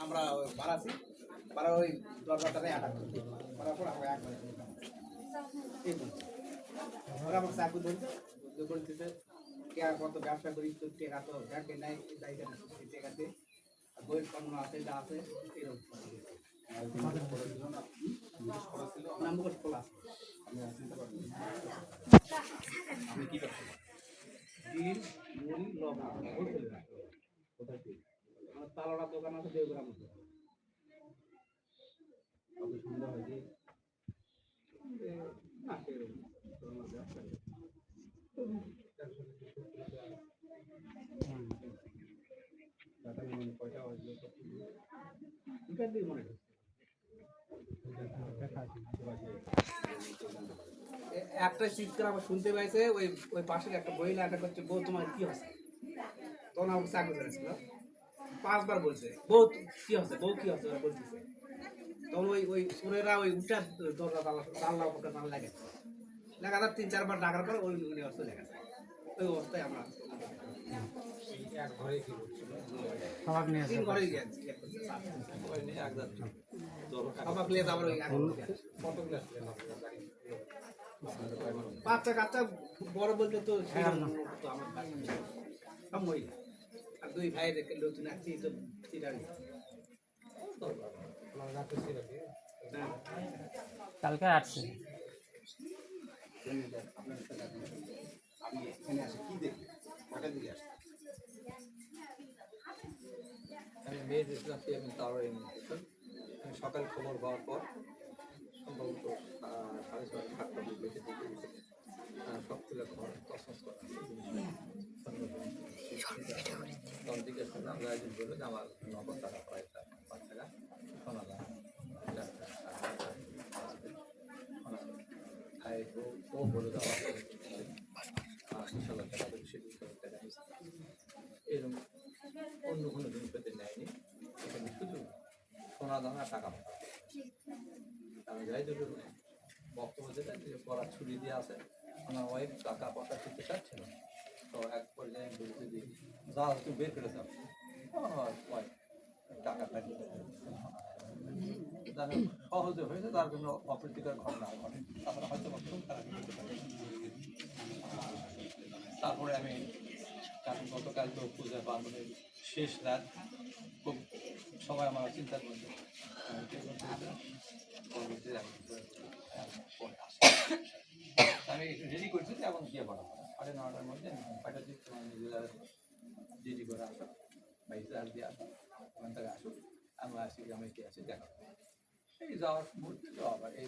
আমরা বাড়াছি বাড়া ওই দরজাটারে আটা করছি করার পর আমরা একবার এই বলছি ওরা আমাকে চাকু ধরছে বলতেছে কে কত ব্যবসা করি তো টেকা তো ব্যাংকে নাই দায়িত্ব সেই টেকাতে বইয়ের কর্ম আছে যা আছে এরকম নাম্বার খোলা আছে আপনি কি করছেন ডিম মুড়ি লবণ হোলসেল কোথায় কি আমার তালাটা দোকান আছে দেওগ্রাম মধ্যে কত সুন্দর হয়েছে না পয়সা হয়েছিল মনে একটা চিৎকার আমার শুনতে পাইছে ওই ওই পাশের একটা মহিলা একটা করছে বউ তোমার কি হচ্ছে তখন আমাকে চাকরি করেছিল 5 বার বলছে বউ কি হচ্ছে বউ কি হচ্ছে ওরা বলতেছে তখন ওই ওই সুরেরা ওই উঠা দরজা জানলা উপরটা জানলা গেছে লাগাতার 3-4 বার ডাকার পরে ওই উনি অবস্থা দেখা যায় ওই অবস্থায় আমরা এক ঘরে কি করছিল সবাক নিয়ে তিন ঘরে গেছি ওই নিয়ে এক যাচ্ছে সবাক নিয়ে আমরা ওই কত ক্লাস গাড়ি বাচ্চা কাচ্চা বড় বলতে তো আমার সব মহিলা আর 2 ভাই রেখে নতুন আসছি তো চিরাড়ি কালকে আসছে আমি এখানে আসি কি দেখি কটা দিকে আসছি আমি মেয়ে দেখলাম আমি তার আমি সকাল খবর পাওয়ার পর সম্ভবত 6:30-7টার দিকে সবগুলো ঘর তসমস করা তখন দিকে শুনলাম গাইজন বললো যে আমার নগদ টাকা প্রায় 5 টাকা শোনা যায় ও বলে দেওয়া এরকম অন্য কোনো জিনিসপত্র নেয়নি এখানে শুধু সোনা দানা টাকা আমি যাই দুটো বক্তব্য যেটা যে পড়া ছুরি দিয়ে আছে আমার ওয়াইফ টাকা পয়সা দিতে চাচ্ছিল তো এক পর্যায়ে বলছে যে যা তুমি বের করে দাও ওয়াইফ টাকাটা দিতে সহজে হয়েছে তার জন্য অপ্রীতিকর ঘটনা ঘটে তারপরে হয়তো তারা দিতে পারে তারপরে আমি গতকাল তো পূজা পার্বণের শেষ রাত খুব সবাই আমার চিন্তা করছে আমি রেডি করছি যে এখন গিয়ে পড়া 9:30টার মধ্যে পাঠাচ্ছি তোমার নিজেরা রেডি করে আসো বা ইসরায়েল দিয়ে আসো ওখান থেকে আসুক আমরা আসি আমি কি আছি দেখা এই যাওয়ার মুহূর্তে আবার এই